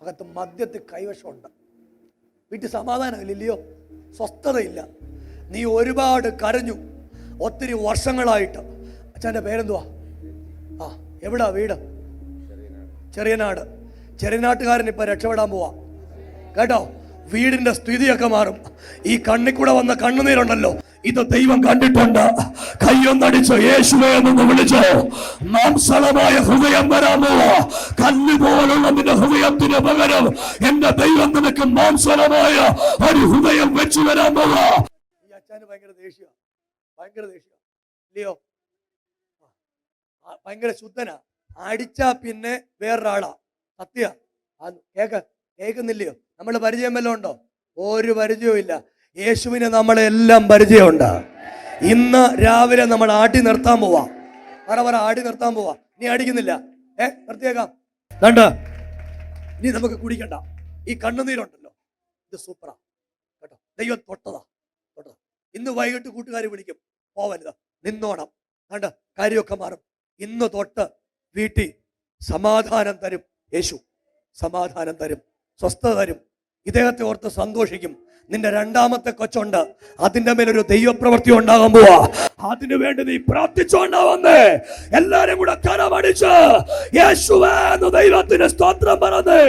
അകത്ത് മദ്യത്തിൽ കൈവശമുണ്ട്. വീട്ടിൽ സമാധാനമില്ലയോ, സ്വസ്ഥതയില്ല. നീ ഒരുപാട് കരഞ്ഞു ഒത്തിരി വർഷങ്ങളായിട്ട്. അച്ഛൻ്റെ പേരെന്തുവാ? എവിടാ വീട്? ചെറിയനാട്. ചെറിയനാട്ടുകാരൻ ഇപ്പൊ രക്ഷപ്പെടാൻ പോവാ കേട്ടോ. വീടിന്റെ സ്ഥിതിയൊക്കെ മാറും. ഈ കണ്ണിക്കൂടെ വന്ന കണ്ണുനീരുണ്ടല്ലോ, ഇത് ദൈവം കണ്ടിട്ടുണ്ട്. കയ്യൊന്നടിച്ചോ, യേശുവേ എന്ന് വിളിച്ചോ. മാംസളമായ ഹൃദയം വരാൻ പോവാ. കല്ല് പോലുള്ള നിന്റെ ഹൃദയത്തിന് പകരം എന്റെ ദൈവം നിനക്ക് മാംസളമായ ഒരു ഹൃദയം വെച്ചു വരാൻ പോവാ. ഈ അച്ഛന് ഭയങ്കര ദേഷ്യ, ഭയങ്കര ദേഷ്യ ഇല്ലയോ? ഭയങ്കര ശുദ്ധനാ. അടിച്ചാ പിന്നെ വേറൊരാളാ. സത്യ കേൾക്കുന്നില്ലയോ? നമ്മൾ പരിചയം വല്ലതും ഉണ്ടോ? ഒരു പരിചയവും ഇല്ല. യേശുവിനെ നമ്മളെല്ലാം പരിചയമുണ്ട്. ഇന്ന് രാവിലെ നമ്മൾ ആട്ടി നിർത്താൻ പോവാ. പറ ആടി നിർത്താൻ പോവാ. നീ അടിക്കുന്നില്ല, നിർത്തിയേക്കാം. കണ്ട, ഇനി നമുക്ക് കുടിക്കണ്ട. ഈ കണ്ണുനീരുണ്ടല്ലോ, ഇത് സൂപ്പറാ കേട്ടോ. ദൈവം തൊട്ടതാ. ഇന്ന് വൈകിട്ട് കൂട്ടുകാർ വിളിക്കും, പോവരുത്, നിന്നോണം. കണ്ട, കാര്യമൊക്കെ മാറും. ഇന്ന് തൊട്ട് വീട്ടിൽ സമാധാനം തരും യേശു. സമാധാനം തരും, സ്വസ്ഥത തരും. ഇദ്ദേഹത്തെ ഓർത്ത് സന്തോഷിക്കും. നിന്റെ രണ്ടാമത്തെ കൊച്ചുണ്ട്, അതിന്റെ മേലൊരു ദൈവപ്രവൃത്തി ഉണ്ടാകാൻ പോവാ. അതിനു വേണ്ടി നീ പ്രാർത്ഥിച്ചോണ്ടാവന്നേ. എല്ലാരും കൂടെ കരമടിച്ച് യേശുവേ എന്ന് ദൈവത്തിന് സ്തോത്രം പറഞ്ഞേ.